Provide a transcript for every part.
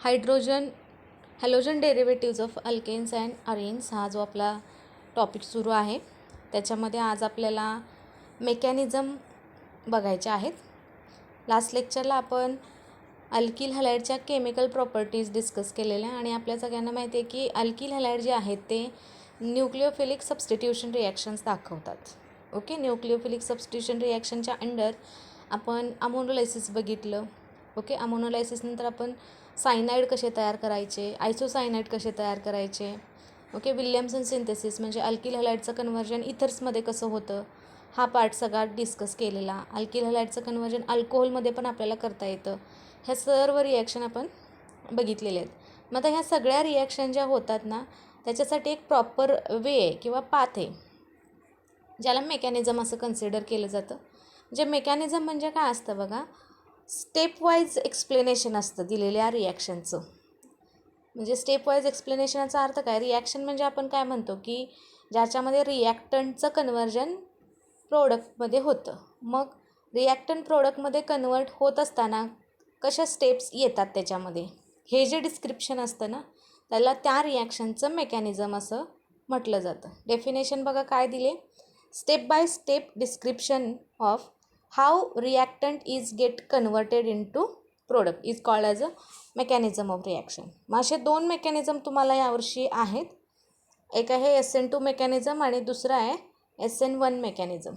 Hydrogen halogen derivatives of alkanes and arenes हा जो आपला टॉपिक सुरू आहे त्याच्यामध्ये आज आपल्याला मेकॅनिझम बघायचे आहेत. लास्ट लेक्चरला आपण अल्किल हॅलाइडच्या केमिकल प्रॉपर्टीज डिस्कस केलेल्या आणि आपल्या सगळ्यांना माहिती आहे की अल्किल हॅलाइड जे आहेत ते न्यूक्लिओफिलिक सबस्टिट्यूशन रिॲक्शन्स दाखवतात. ओके, न्यूक्लिओफिलिक सबस्टिट्यूशन रिॲक्शनच्या अंडर आपण अमोनोलायसिस बघितलं. ओके, अमोनोलायसिसनंतर आपण सायनाइड कसे तयार करायचे, आयसोसायनाइड कसे तयार करायचे. ओके, विल्यमसन सिंथेसिस म्हणजे अल्किल हॅलाइडचं कन्व्हर्जन इथर्समध्ये कसं होतं हा पार्ट सगळा डिस्कस केलेला. अल्किल हॅलाइडचं कन्व्हर्जन अल्कोहोलमध्ये पण आपल्याला करता येतं. ह्या सर्व रिॲक्शन आपण बघितलेले आहेत. मग आता ह्या सगळ्या रिॲक्शन ज्या होतात ना त्याच्यासाठी एक प्रॉपर वे किंवा पाथ आहे ज्याला मेकॅनिझम असं कन्सिडर केलं जातं. जे मेकॅनिझम म्हणजे काय असतं बघा, स्टेप वाईज एक्सप्लेनेशन असतं दिलेल्या रिॲक्शनचं. म्हणजे स्टेप वाईज एक्सप्लेनेशनचा अर्थ काय, रिॲक्शन म्हणजे आपण काय म्हणतो की ज्याच्यामध्ये रिॲक्टंटचं कन्व्हर्जन प्रोडक्टमध्ये होतं. मग रिॲक्टंट प्रोडक्टमध्ये कन्वर्ट होत असताना कशा स्टेप्स येतात त्याच्यामध्ये हे जे डिस्क्रिप्शन असतं ना त्याला त्या रिॲक्शनचं मेकॅनिझम असं म्हटलं जातं. डेफिनेशन बघा काय दिले, step by step description of how reactant is get converted into product is called as a mechanism of reaction. मग असे दोन मेकॅनिझम तुम्हाला यावर्षी आहेत. एक आहे SN2 मेकॅनिझम आणि दुसरा आहे SN1 mechanism.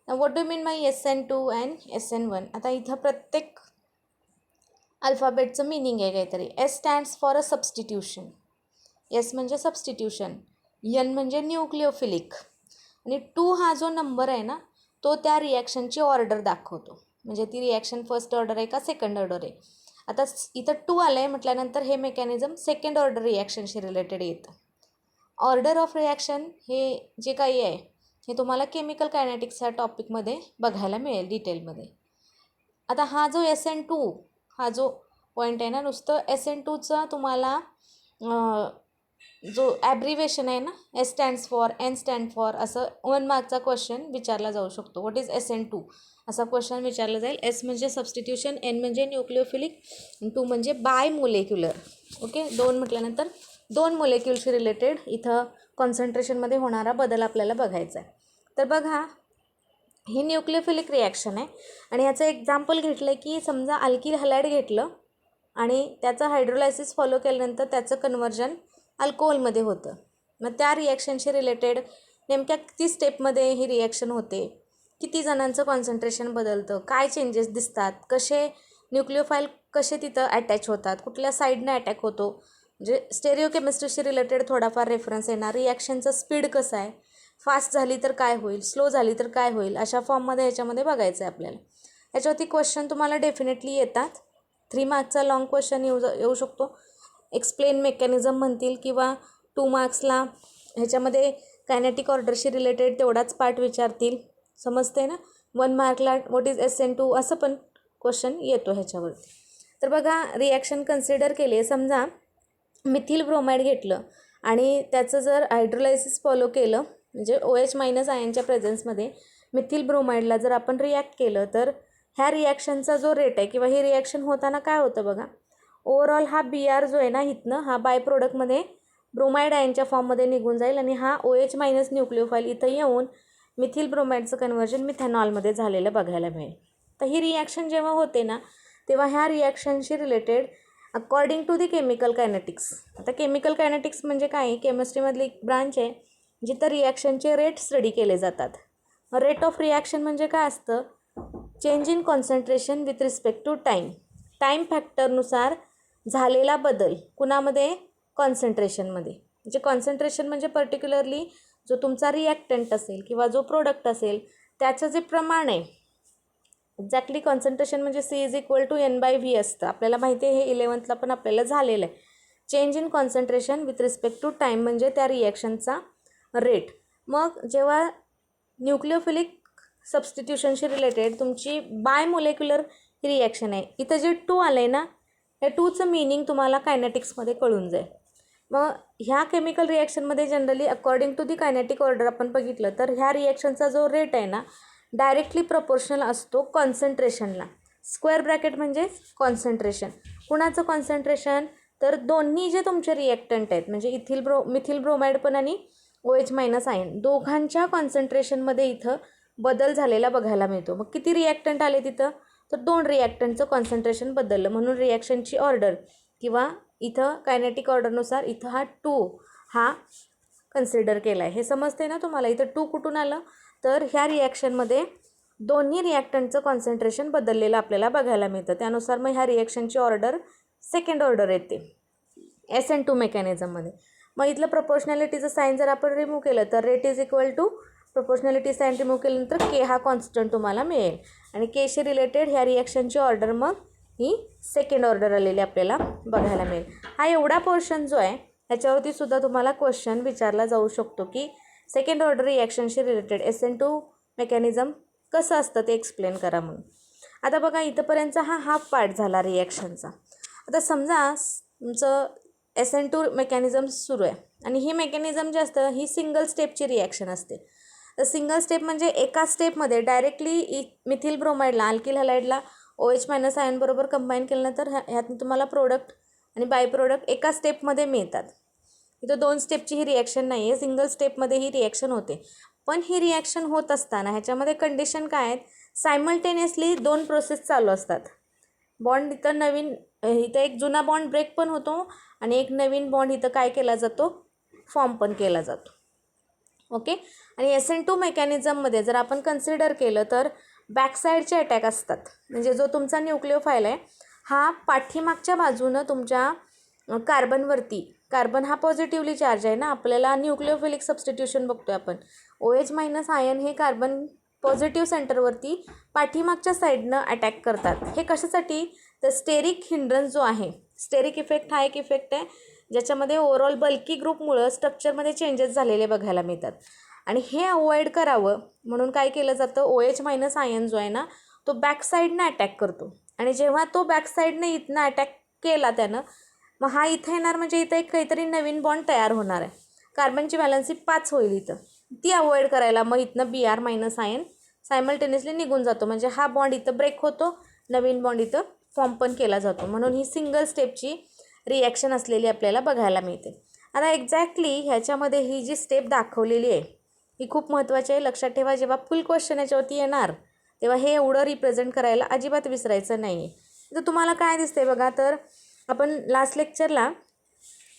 What do mean by SN2 and SN1. आता इथं प्रत्येक अल्फाबेटचं मिनिंग आहे काहीतरी. S stands for a substitution. S म्हणजे सबस्टिट्यूशन, N म्हणजे न्यूक्लिओफिलिक आणि 2 हा जो नंबर आहे ना तो त्या रिॲक्शनची ऑर्डर दाखवतो. म्हणजे ती रिॲक्शन फर्स्ट ऑर्डर आहे का सेकंड ऑर्डर आहे. आता इथं 2 आलं आहे म्हटल्यानंतर हे मेकॅनिझम सेकंड ऑर्डर रिॲक्शनशी रिलेटेड येतं. ऑर्डर ऑफ रिॲक्शन हे जे काही आहे हे तुम्हाला केमिकल कायनेटिक्स ह्या टॉपिकमध्ये बघायला मिळेल डिटेलमध्ये. आता हा जो SN2 हा जो पॉईंट आहे ना, नुसतं SN2चा तुम्हाला जो ॲब्रिवेशन आहे ना, S stands for, N stand for असं 1 मार्कचा क्वेश्चन विचारला जाऊ शकतो. व्हॉट इज SN2 असा क्वेश्चन विचारला जाईल. S म्हणजे सबस्टिट्यूशन, N म्हणजे न्यूक्लिओफिलिक, 2 म्हणजे बाय मोलेक्युलर. ओके, 2 म्हटल्यानंतर 2 मोलेक्युलशी रिलेटेड इथं कॉन्सन्ट्रेशनमध्ये होणारा बदल आपल्याला बघायचा आहे. तर बघा ही न्यूक्लिओफिलिक रिॲक्शन आहे आणि ह्याचं एक्झाम्पल घेतलं की समजा अल्किल हॅलाइड घेतलं आणि त्याचं हायड्रोलायसिस फॉलो केल्यानंतर त्याचं कन्व्हर्जन अल्कोहोलमध्ये होतं. मग त्या रिॲक्शनशी रिलेटेड नेमक्या किती स्टेपमध्ये ही रिॲक्शन होते, किती जणांचं कॉन्सन्ट्रेशन बदलतं, काय चेंजेस दिसतात, कसे न्यूक्लिओफाईल कसे तिथं अटॅच होतात, कुठल्या साईडनं अटॅक होतो, म्हणजे स्टेरिओकेमिस्ट्रीशी रिलेटेड थोडाफार रेफरन्स येणार. रिॲक्शनचं स्पीड कसं आहे, फास्ट झाली तर काय होईल, स्लो झाली तर काय होईल, अशा फॉर्ममध्ये ह्याच्यामध्ये बघायचं आहे आपल्याला. याच्यावरती क्वेश्चन तुम्हाला डेफिनेटली येतात. 3 मार्क्सचा लॉंग क्वेश्चन येऊ शकतो. एक्सप्लेन मेकॅनिझम म्हणतील किंवा 2 मार्क्सला ह्याच्यामध्ये कायनेटिक ऑर्डरशी रिलेटेड तेवढाच पार्ट विचारतील. समजते ना. 1 मार्कला व्हॉट इज SN2 असं पण क्वेश्चन येतो ह्याच्यावरती. तर बघा रिॲक्शन कन्सिडर केली. समजा मिथिल ब्रोमाइड घेतलं आणि त्याचं जर हायड्रोलायसिस फॉलो केलं म्हणजे OH- आयनच्या प्रेझेन्समध्ये मिथिल ब्रोमाइडला जर आपण रिॲक्ट केलं तर ह्या रिॲक्शनचा जो रेट आहे किंवा ही रिॲक्शन होताना काय होतं बघा, ओव्हरऑल हा BR जो आहे ना इथनं हा बाय प्रोडक्टमध्ये ब्रोमाइड आयनच्या फॉर्ममध्ये निघून जाईल आणि हा OH- न्यूक्लिओफाईल इथं येऊन मिथिल ब्रोमाइडचं कन्व्हर्जन मिथेनॉलमध्ये झालेलं बघायला मिळेल. तर ही रिॲक्शन जेव्हा होते ना तेव्हा ह्या रिॲक्शनशी related according to the chemical kinetics. आता केमिकल कायनेटिक्स म्हणजे काय, केमिस्ट्रीमधली एक ब्रांच आहे जिथं रिॲक्शनचे रेट स्टडी केले जातात. रेट ऑफ रिॲक्शन म्हणजे काय असतं, change in concentration with respect to time. Time फॅक्टरनुसार झालेला बदल कुणामध्ये, कॉन्सन्ट्रेशनमध्ये. म्हणजे कॉन्सन्ट्रेशन म्हणजे पर्टिक्युलरली जो तुमचा रिॲक्टंट असेल किंवा जो प्रोडक्ट असेल त्याचं जे प्रमाण आहे, एक्झॅक्टली कॉन्सन्ट्रेशन म्हणजे C=N/V असतं. आपल्याला माहिती आहे, हे 11thला पण आपल्याला झालेलं आहे. Change in concentration with respect to time म्हणजे त्या रिॲक्शनचा रेट. मग जेव्हा न्यूक्लिओफिलिक सबस्टिट्यूशनशी रिलेटेड तुमची बाय मोलेक्युलर रिॲक्शन आहे, इथं जे 2 आलं आहे ना या 2चं मिनिंग तुम्हाला कायनेटिक्समध्ये कळून जाईल. मग ह्या केमिकल रिॲक्शनमध्ये generally according to the kinetic order आपण बघितलं तर ह्या रिॲक्शनचा जो रेट आहे ना डायरेक्टली प्रपोर्शनल असतो कॉन्सन्ट्रेशनला. स्क्वेअर ब्रॅकेट म्हणजे कॉन्सन्ट्रेशन. कुणाचं कॉन्सन्ट्रेशन, तर दोन्ही जे तुमचे रिॲक्टंट आहेत म्हणजे मिथिल ब्रोमाइड पण आणि OH मायनस आयन दोघांच्या कॉन्सन्ट्रेशनमध्ये इथं बदल झालेला बघायला मिळतो. मग किती रिॲक्टंट आले तिथं, तर 2 रिॲक्टंटचं कॉन्सन्ट्रेशन बदललं, म्हणून रिॲक्शनची ऑर्डर किंवा इथं कायनेटिक ऑर्डरनुसार इथं हा 2 हा कन्सिडर केला आहे. हे समजते ना तुम्हाला. इथं 2 कुठून आलं, तर ह्या रिॲक्शनमध्ये दोन्ही रिॲक्टंटचं कॉन्सन्ट्रेशन बदललेलं आपल्याला बघायला मिळतं. त्यानुसार मग ह्या रिॲक्शनची ऑर्डर सेकंड ऑर्डर येते SN2 मेकॅनिझममध्ये. मग इथलं प्रोपोर्शनॅलिटीचं साईन जर आपण रिमूव्ह केलं तर rate is equal to proportionality sign remove केल्यानंतर K हा कॉन्स्टंट तुम्हाला मिळेल आणि Kशी रिलेटेड ह्या रिॲक्शनची ऑर्डर मग ही सेकंड ऑर्डर आलेली आपल्याला बघायला मिळेल. हा एवढा पोर्शन जो आहे ह्याच्यावरती सुद्धा तुम्हाला क्वेश्चन विचारला जाऊ शकतो की सेकंड ऑर्डर रिॲक्शनशी रिलेटेड SN2 मेकॅनिझम कसं असतं ते एक्सप्लेन करा म्हणून. आता बघा इथंपर्यंतचा हा हाफ पार्ट झाला रिॲक्शनचा. आता समजा तुमचं SN2 मेकॅनिझम सुरू आहे आणि ही मेकॅनिझम जे असतं ही सिंगल स्टेपची रिॲक्शन असते. तर सिंगल स्टेप म्हणजे एका स्टेपमध्ये डायरेक्टली मिथिल ब्रोमाइडला अल्किल हॅलाइडला OH मायनस आयनबरोबर कंबाईन केल्यानंतर ह्यातून तुम्हाला प्रोडक्ट आणि बाय प्रोडक्ट एका स्टेपमध्ये मिळतात. इथं 2 स्टेपची ही रिॲक्शन नाही आहे, सिंगल स्टेपमध्ये ही रिॲक्शन होते. पण ही रिॲक्शन होत असताना ह्याच्यामध्ये कंडिशन काय आहेत, सायमल्टेनियसली 2 प्रोसेस चालू असतात. बॉन्ड इथं इथं एक जुना बॉन्ड ब्रेक पण होतो आणि एक नवीन बॉन्ड इथं काय केला जातो, फॉर्म पण केला जातो. ओके. आणि SN2 मेकॅनिझममध्ये जर आपण कन्सिडर केलं तर बॅकसाईडचे अटॅक असतात. म्हणजे जो तुमचा न्यूक्लिओफाईल आहे हा पाठीमागच्या बाजूनं तुमच्या कार्बन हा पॉझिटिव्हली चार्ज आहे ना, आपल्याला न्यूक्लिओफिलिक सबस्टिट्यूशन बघतोय आपण. OH मायनस आयन हे कार्बन पॉझिटिव्ह सेंटरवरती पाठीमागच्या साईडनं अटॅक करतात. हे कशासाठी, तर स्टेरिक हिंड्रन्स जो आहे, स्टेरिक इफेक्ट हा एक इफेक्ट आहे ज्याच्यामध्ये ओव्हरऑल बल्की ग्रुपमुळं स्ट्रक्चरमध्ये चेंजेस झालेले बघायला मिळतात. आणि हे अवॉइड करावं म्हणून काय केलं जातं, OH मायनस आयन जो आहे ना तो बॅकसाईडनं अटॅक करतो आणि जेव्हा तो बॅकसाईडनं इथनं अटॅक केला त्यानं, मग हा इथं येणार म्हणजे इथं एक काहीतरी नवीन बॉन्ड तयार होणार आहे. कार्बनची व्हॅलन्सी 5 होईल इथं. ती अवॉइड करायला मग इथनं Br मायनस आयन सायमल्टेनियसली निघून जातो. म्हणजे हा बॉन्ड इथं ब्रेक होतो, नवीन बॉन्ड इथं फॉर्म पण केला जातो. म्हणून ही सिंगल स्टेपची रिॲक्शन असलेली आपल्याला बघायला मिळते. आता एक्झॅक्टली ह्याच्यामध्ये ही जी स्टेप दाखवलेली आहे ही खूप महत्त्वाची आहे. लक्षात ठेवा, जेव्हा फुल क्वेश्चन याच्यावरती येणार तेव्हा हे एवढं रिप्रेझेंट करायला अजिबात विसरायचं नाही आहे. तर तुम्हाला काय दिसते बघा, तर आपण लास्ट लेक्चरला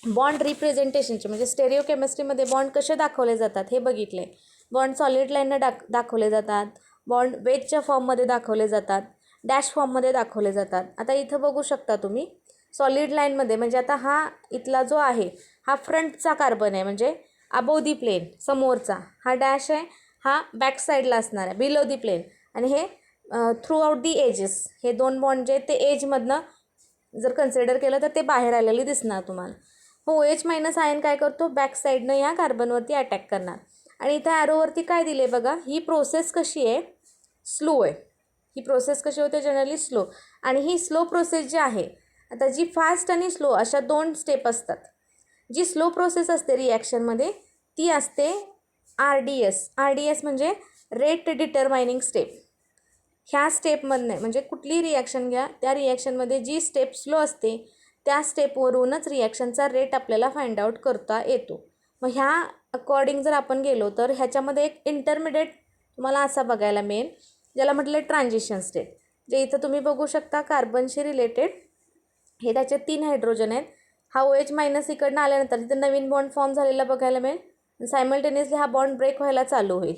बॉन्ड रिप्रेझेंटेशनचे म्हणजे स्टेरिओ केमिस्ट्रीमध्ये बॉन्ड कसे दाखवले जातात हे बघितले. बॉन्ड सॉलिड लाईननं दाखवले जातात, बॉन्ड वेजच्या फॉर्ममध्ये दाखवले जातात, डॅश फॉर्ममध्ये दाखवले जातात. आता इथं बघू शकता तुम्ही सॉलिड लाईनमध्ये म्हणजे आता हा इथला जो आहे हा फ्रंटचा कार्बन आहे म्हणजे अबोव दी प्लेन समोरचा, हा डॅश आहे हा बॅक साईडला असणार आहे बिलो दी प्लेन, आणि हे थ्रू आउट दी एजेस हे 2 बॉन्ड जे ते एजमधनं जर कन्सिडर केलं तर ते बाहेर आलेले दिसणार तुम्हाला. OH मायनस आयन काय करतो, बॅक साईडनं या कार्बनवरती अटॅक करणार. आणि इथं ॲरोवरती काय दिले बघा, ही प्रोसेस कशी आहे, स्लो आहे. ही प्रोसेस कशी होते, जनरली स्लो. आणि ही स्लो प्रोसेस जी आहे, आता जी फास्ट आणि स्लो अशा 2 स्टेप असतात. जी स्लो प्रोसेस असते रिॲक्शनमध्ये ती असते RDS म्हणजे रेट डिटरमायनिंग स्टेप. ह्या स्टेपमधनं म्हणजे कुठलीही रिॲक्शन घ्या त्या रिॲक्शनमध्ये जी स्टेप स्लो असते त्या स्टेपवरूनच रिॲक्शनचा रेट आपल्याला फाइंड आउट करता येतो. मग ह्या अकॉर्डिंग जर आपण गेलो तर ह्याच्यामध्ये एक इंटरमिडिएट तुम्हाला असा बघायला मिळेल ज्याला म्हटलं ट्रान्झिशन स्टेट. जे इथं तुम्ही बघू शकता कार्बनशी रिलेटेड हे त्याचे 3 हायड्रोजन आहेत. हा OH मायनस इकडनं आल्यानंतर इथं नवीन बॉन्ड फॉर्म झालेला बघायला मिळेल. सायमल्टेनियसली हा बॉन्ड ब्रेक व्हायला चालू होईल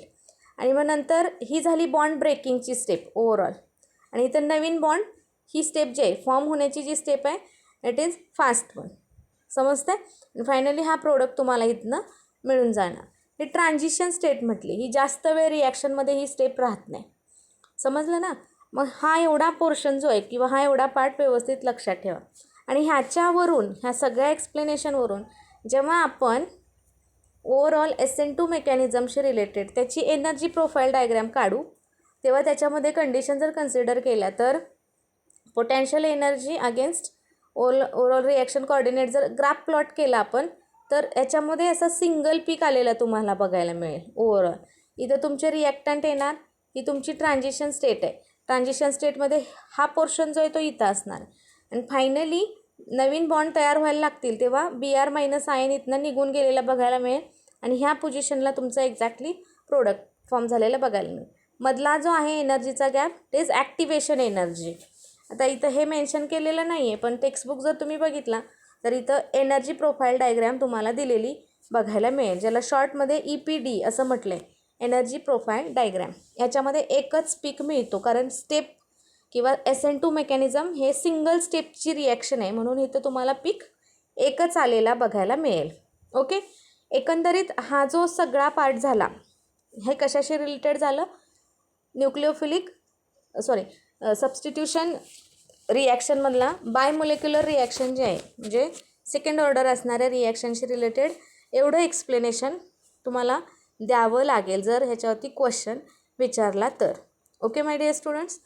आणि मग नंतर ही झाली बॉन्ड ब्रेकिंगची स्टेप ओव्हरऑल. आणि इथं नवीन बॉन्ड ही स्टेप जी आहे फॉर्म होण्याची जी स्टेप आहे इट इज फास्ट वन. समजते. फायनली हा प्रोडक्ट तुम्हाला इथनं मिळून जाणार. ही ट्रान्झिशन स्टेट म्हटली, ही जास्त वेळ रिॲक्शनमध्ये ही स्टेप राहत नाही. समजलं ना. मग हा एवढा पोर्शन जो आहे किंवा हा एवढा पार्ट व्यवस्थित लक्षात ठेवा. आणि ह्याच्यावरून ह्या सगळ्या एक्सप्लेनेशनवरून जेव्हा आपण ओव्हरऑल SN2 मेकॅनिझमशी रिलेटेड त्याची एनर्जी प्रोफाईल डायग्राम काढू तेव्हा त्याच्यामध्ये कंडिशन जर कन्सिडर केल्या तर potential energy against overall reaction coordinate जर ग्राफ प्लॉट केला आपण तर याच्यामध्ये असा सिंगल पीक आलेला तुम्हाला बघायला मिळेल ओव्हरऑल. इथं तुमचे रिॲक्टंट येणार, ही तुमची ट्रान्झिशन स्टेट आहे. ट्रान्झिशन स्टेटमध्ये हा पोर्शन जो आहे तो इथं असणार आणि फायनली नवीन बॉन्ड तयार व्हायला लागतील तेव्हा Br मायनस आयन इथनं निघून गेलेला बघायला मिळेल आणि ह्या पोझिशनला तुमचं एक्झॅक्टली प्रोडक्ट फॉर्म झालेलं बघायला मिळेल. मधला जो आहे एनर्जीचा गॅप ते इज ॲक्टिवेशन एनर्जी. आता इथं हे मेन्शन केलेलं नाही आहे, पण टेक्स्टबुक जर तुम्ही बघितला तर इथं एनर्जी प्रोफाईल डायग्रॅम तुम्हाला दिलेली बघायला मिळेल, ज्याला शॉर्टमध्ये EPD असं म्हटलं आहे, एनर्जी प्रोफाईल डायग्रॅम. याच्यामध्ये एकच पीक मिळतो कारण स्टेप किंवा SN2 मेकॅनिझम हे सिंगल स्टेपची रिॲक्शन आहे, म्हणून इथं तुम्हाला पीक एकच आलेला बघायला मिळेल. ओके, एकंदरीत हा जो सगळा पार्ट झाला हे कशाशी रिलेटेड झालं, न्यूक्लिओफिलिक सबस्टिट्यूशन रिॲक्शनमधला बायमोलेक्युलर रिॲक्शन जे आहे म्हणजे सेकंड ऑर्डर असणाऱ्या रिॲक्शनशी रिलेटेड एवढं एक्सप्लेनेशन तुम्हाला द्यावं लागेल जर ह्याच्यावरती क्वेश्चन विचारला तर. ओके माय डिअर स्टुडंट्स,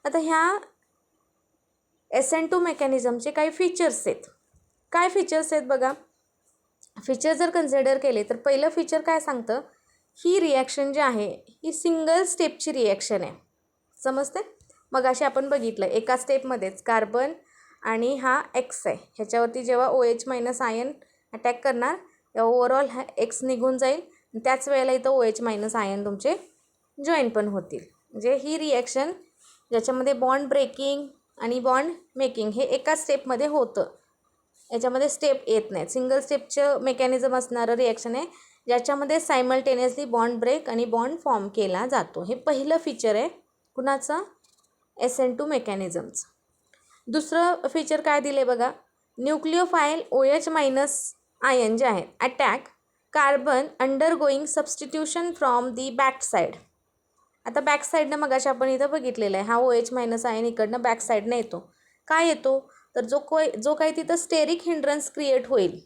आता ह्या SN2 मेकॅनिझमचे काही फीचर्स आहेत. काय फीचर्स आहेत बघा. फीचर जर कन्सिडर केले तर पहिलं फीचर काय सांगतं, ही रिॲक्शन जी आहे ही सिंगल स्टेपची रिॲक्शन आहे. समजते. मग असे आपण बघितलं एका स्टेपमध्येच कार्बन आणि हा X आहे, ह्याच्यावरती जेव्हा OH मायनस आयन अटॅक करणार तेव्हा ओव्हरऑल हा X निघून जाईल, त्याच वेळेला इथं OH मायनस आयन तुमचे जॉईन पण होतील. म्हणजे ही रिॲक्शन ज्याच्यामध्ये बॉन्ड ब्रेकिंग आणि बॉन्ड मेकिंग हे एका स्टेपमध्ये होतं, याच्यामध्ये स्टेप येत नाहीत. सिंगल स्टेपचं मेकॅनिझम असणारं रिॲक्शन आहे ज्याच्यामध्ये सायमल्टेनियसली बॉन्ड ब्रेक आणि बॉन्ड फॉर्म केला जातो. हे पहिलं फीचर आहे कुणाचं, SN2 मेकॅनिझमचं. दुसरं फीचर काय दिले बघा, न्यूक्लिओफाईल OH मायनस आयन जे आहे attack carbon undergoing substitution from the back side. आता बॅक साईडनं मग अशा आपण इथं बघितलेलं आहे, हा OH मायनस आयन इकडनं बॅक साईडनं येतो. काय येतो तर जो काही तिथं स्टेरिक हिंड्रन्स क्रिएट होईल,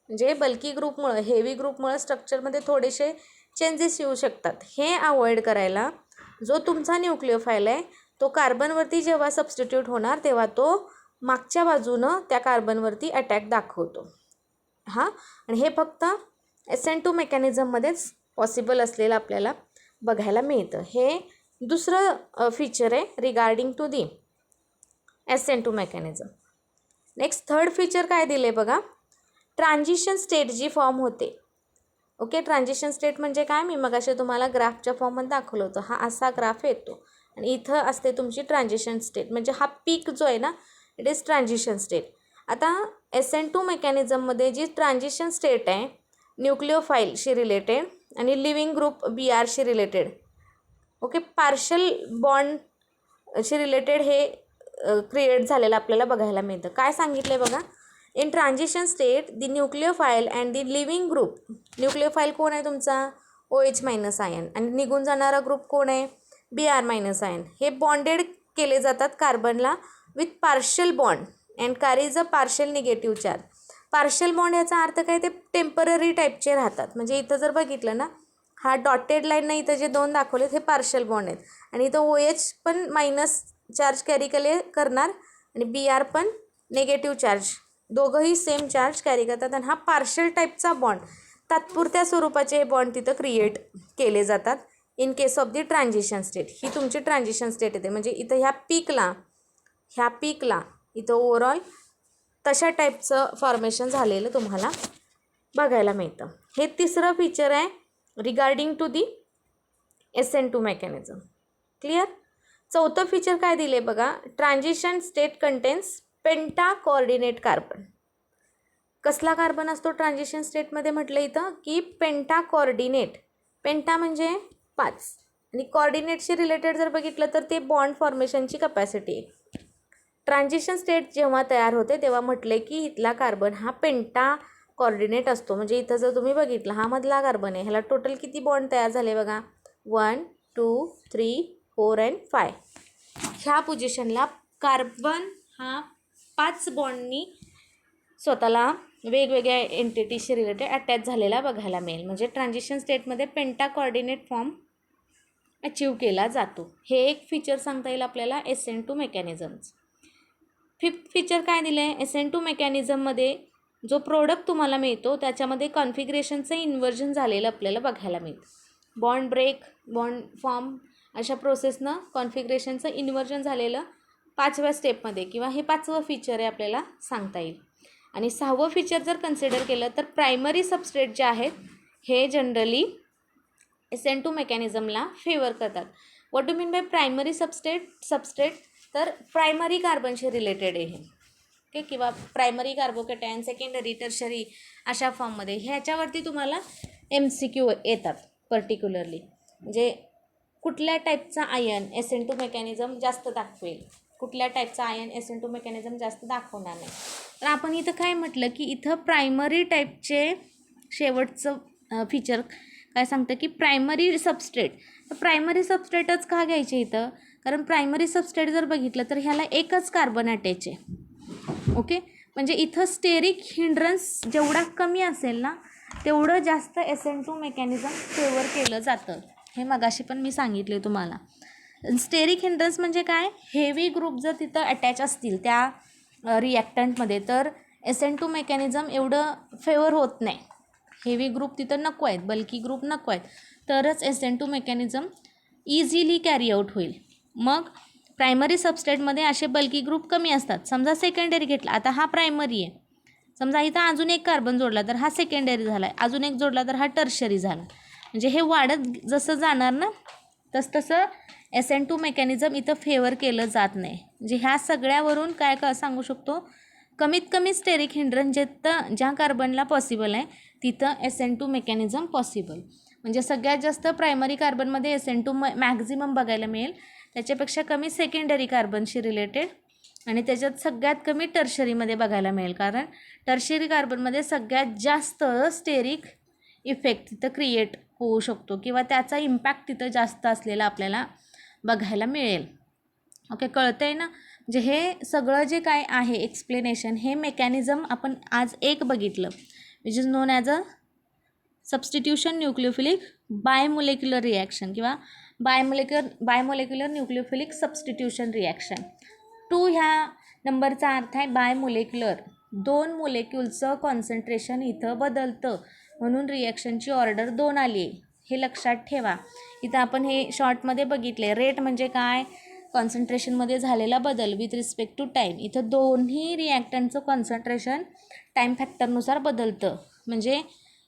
म्हणजे बल्की ग्रुपमुळं हेवी ग्रुपमुळं स्ट्रक्चरमध्ये थोडेसे चेंजेस येऊ शकतात, हे अवॉइड करायला जो तुमचा न्यूक्लिओफाईल आहे तो कार्बनवरती जेव्हा सबस्टिट्यूट होणार तेव्हा तो मागच्या बाजूनं त्या कार्बनवरती अटॅक दाखवतो. हां, आणि हे फक्त SN2 मेकॅनिझममध्येच पॉसिबल असलेलं आपल्याला बघायला मिळतं. हे दुसरं फीचर आहे regarding to the SN2 mechanism. Next third feature काय दिले बघा, ट्रान्झिशन स्टेट जी फॉर्म होते. ओके, ट्रान्झिशन स्टेट म्हणजे काय, मी मगाशी तुम्हाला ग्राफच्या फॉर्ममध्ये दाखवलं होतं. हा असा ग्राफ येतो आणि इथं असते तुमची ट्रान्झिशन स्टेट, म्हणजे हा पीक जो आहे ना इट इज ट्रान्झिशन स्टेट. आता SN2 मेकॅनिझममध्ये जी ट्रान्झिशन स्टेट आहे न्यूक्लिओफाईलशी रिलेटेड आणि लिव्हिंग ग्रुप Brशी रिलेटेड, ओके, पार्शल बॉन्डशी रिलेटेड हे क्रिएट झालेलं आपल्याला बघायला मिळतं. काय सांगितलं आहे बघा, in transition state the nucleophile and the leaving group, nucleophile कोण आहे तुमचा OH मायनस आयन आणि निघून जाणारा ग्रुप कोण आहे Br मायनस आयन, हे बॉन्डेड केले जातात कार्बनला with partial bond and carries a partial negative charge. Partial bond याचा अर्थ काय, ते टेम्पररी टाईपचे राहतात. म्हणजे इथं जर बघितलं ना, हा डॉटेड लाईननं इथं जे दोन दाखवलेत हे पार्शल बॉन्ड आहेत आणि इथं OH पण मायनस चार्ज कॅरी करणार आणि Br पण निगेटिव्ह चार्ज, दोघंही सेम चार्ज कॅरी करतात आणि हा पार्शल टाईपचा बॉन्ड, तात्पुरत्या स्वरूपाचे हे बॉन्ड तिथं क्रिएट केले जातात in case of the transition state. ही तुमची ट्रान्झिशन स्टेट येते. म्हणजे इथं ह्या पीकला इथं ओव्हरऑल तशा टाईपचं फॉर्मेशन झालेलं तुम्हाला बघायला मिळतं. हे तिसरं फीचर आहे regarding to the SN2 mechanism. Clear. चौथं फीचर काय दिले बघा, transition state contains penta coordinate carbon. कसला कार्बन असतो ट्रान्झिशन स्टेटमध्ये म्हटलं इथं की पेंटा कोऑर्डिनेट. पेंटा म्हणजे 5 आणि कोऑर्डिनेटशी रिलेटेड जर बघितलं तर ते बॉन्ड फॉर्मेशनची कपॅसिटी आहे. ट्रान्झिशन स्टेट जेव्हा तयार होते तेव्हा म्हटले की इथला कार्बन हा पेंटा कोऑर्डिनेट असतो. म्हणजे इथं जर तुम्ही बघितलं हा मधला कार्बन आहे, ह्याला टोटल किती बॉन्ड तयार झाले बघा, 1 2 3 4 अँड 5. ह्या पोझिशनला कार्बन हा 5 बॉन्डनी स्वतःला वेगवेगळ्या एंटिटीशी रिलेटेड अटॅच झालेला बघायला मिळेल. म्हणजे ट्रान्झिशन स्टेटमध्ये पेंटा कोऑर्डिनेट फॉर्म अचीव केला जातो. हे एक फीचर सांगता येईल आपल्याला SN2 मेकॅनिझमचं. फिफ्थ फीचर काय दिलं आहे, SN2 मेकॅनिझममध्ये जो प्रोडक्ट तुम्हाला मिळतो त्याच्यामध्ये कॉन्फिगरेशनचं इन्व्हर्जन झालेलं आपल्याला बघायला मिळतं. बॉन्ड ब्रेक, बॉन्ड फॉर्म अशा प्रोसेसनं कॉन्फिगरेशनचं इन्व्हर्जन झालेलं 5व्या स्टेपमध्ये किंवा हे 5वं फीचर आहे आपल्याला सांगता येईल. आणि 6वं फीचर जर कन्सिडर केलं तर प्रायमरी सबस्ट्रेट जे आहेत हे जनरली SN2 मेकॅनिझमला फेवर करतात. What do mean by primary substrate तर प्रायमरी कार्बनशी रिलेटेड आहे हे, ओके, किंवा प्रायमरी कार्बोकॅटायन, सेकंडरी, टर्शरी अशा फॉर्ममध्ये. ह्याच्यावरती तुम्हाला MCQ येतात पर्टिक्युलरली. म्हणजे कुठल्या टाईपचा आयन SN2 मेकॅनिझम जास्त दाखवेल, कुठल्या टाईपचा आयन SN2 मेकॅनिझम जास्त दाखवणार नाही. तर आपण इथं काय म्हटलं की इथं प्रायमरी टाईपचे शेवटचं फीचर काय सांगतं की प्रायमरी सबस्ट्रेट. तर प्रायमरी सबस्ट्रेटच का घ्यायचे इथं, कारण प्रायमरी सबस्ट्रेट जर बघितलं तर ह्याला एकच कार्बन अटॅच आहे, ओके. म्हणजे इथं स्टेरिक हिंड्रन्स जेवढा कमी असेल ना तेवढं जास्त SN2 मेकॅनिझम फेवर केलं जातं. हे मगाशी पण मी सांगितले तुम्हाला. स्टेरिक हिंड्रन्स म्हणजे काय, हेवी ग्रुप जर तिथं अटॅच असतील त्या रिॲक्टंटमध्ये तर SN2 मेकॅनिझम एवढं फेवर होत नाही. हेवी ग्रुप तिथं नको आहेत, बल्की ग्रुप नको आहेत, तरच SN2 mechanism easily carry out होईल. मग प्रायमरी सबस्ट्रेटमध्ये असे बल्की ग्रुप कमी असतात. समजा सेकंडरी घेतला, आता हा प्रायमरी आहे, समजा इथं अजून एक कार्बन जोडला तर हा सेकंडरी झाला आहे, अजून एक जोडला तर हा टर्शरी झाला. म्हणजे हे वाढत जसं जाणार ना तसं SN2 मेकॅनिझम इथं फेवर केलं जात नाही. म्हणजे ह्या सगळ्यावरून काय सांगू शकतो, कमीत कमी स्टेरिक हिंड्रन्स जिथं ज्या कार्बनला पॉसिबल आहे तिथं SN2 मेकॅनिझम पॉसिबल. म्हणजे सगळ्यात जास्त प्रायमरी कार्बनमध्ये SN2 मॅक्झिमम बघायला मिळेल, त्याच्यापेक्षा कमी सेकंडरी कार्बनशी रिलेटेड, आणि त्याच्यात सगळ्यात कमी टर्शरीमध्ये बघायला मिळेल, कारण टर्शरी कार्बनमध्ये सगळ्यात जास्त स्टेरिक इफेक्ट तिथं क्रिएट होऊ शकतो किंवा त्याचा इम्पॅक्ट तिथं जास्त असलेला आपल्याला बघायला मिळेल. ओके, कळतं आहे ना. म्हणजे हे सगळं जे काय आहे एक्सप्लेनेशन, हे मेकॅनिझम आपण आज एक बघितलं, which is known as a substitution nucleophilic bimolecular reaction किंवा बायमोलेक्युलर न्यूक्लियोफिलिक सबस्टिट्यूशन रिॲक्शन. 2 ह्या नंबरचा अर्थ आहे बायमोलेक्युलर, 2 मोलेक्युलचं कॉन्सन्ट्रेशन इथं बदलतं म्हणून रिॲक्शनची ऑर्डर 2 आली आहे, हे लक्षात ठेवा. इथं आपण हे शॉर्टमध्ये बघितले. रेट म्हणजे काय, कॉन्सन्ट्रेशनमध्ये झालेला बदल विथ रिस्पेक्ट टू टाईम. इथं दोन्ही रिॲक्टंटचं कॉन्सन्ट्रेशन टाईम फॅक्टरनुसार बदलतं. म्हणजे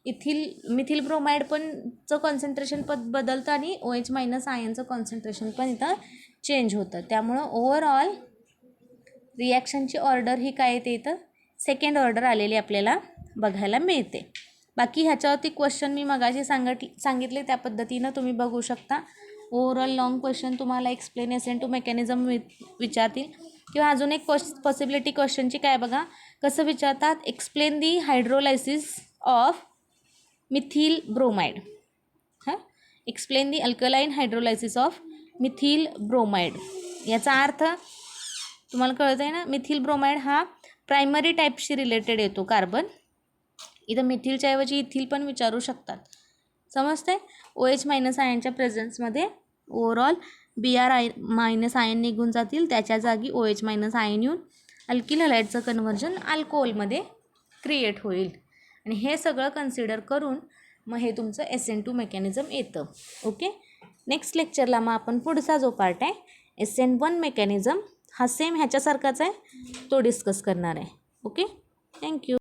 मिथिल ब्रोमाइड पणचं कॉन्सन्ट्रेशन बदलतं आणि OH- आयनचं कॉन्सन्ट्रेशन पण इथं चेंज होतं. त्यामुळं ओव्हरऑल रिॲक्शनची ऑर्डर ही काय येते, इथं सेकंड ऑर्डर आलेली आपल्याला बघायला मिळते. बाकी ह्याच्यावरती क्वेश्चन मी मगाशी सांगितले त्या पद्धतीनं तुम्ही बघू शकता. ओव्हरऑल लॉंग क्वेश्चन तुम्हाला एक्सप्लेन SN2 मेकॅनिझम विचारतील. किंवा अजून एक पॉसिबिलिटी क्वेश्चनची काय बघा, कसं विचारतात, explain the hydrolysis of methyl bromide. Explain the alkaline hydrolysis of methyl bromide. याचा अर्थ तुम्हाला कळतं आहे ना, मिथिल ब्रोमाइड हा प्रायमरी टाईपशी रिलेटेड येतो कार्बन. इथं मिथिलच्या ऐवजी इथिल पण विचारू शकतात, समजते. OH- आयनच्या प्रेझेन्समध्ये ओव्हरऑल Br- आयन निघून जातील, त्याच्या जागी OH- आयन येऊन अल्किल हलाइडचं कन्व्हर्जन अल्कोहोलमध्ये क्रिएट होईल. आणि हे सगळं कन्सिडर करून मग हे तुमचं SN2 मेकॅनिझम येतं. ओके, नेक्स्ट लेक्चरला मग आपण पुढचा जो पार्ट आहे SN1 मेकॅनिझम हा सेम ह्याच्यासारखाच आहे तो डिस्कस करणार आहे. Okay, thank you.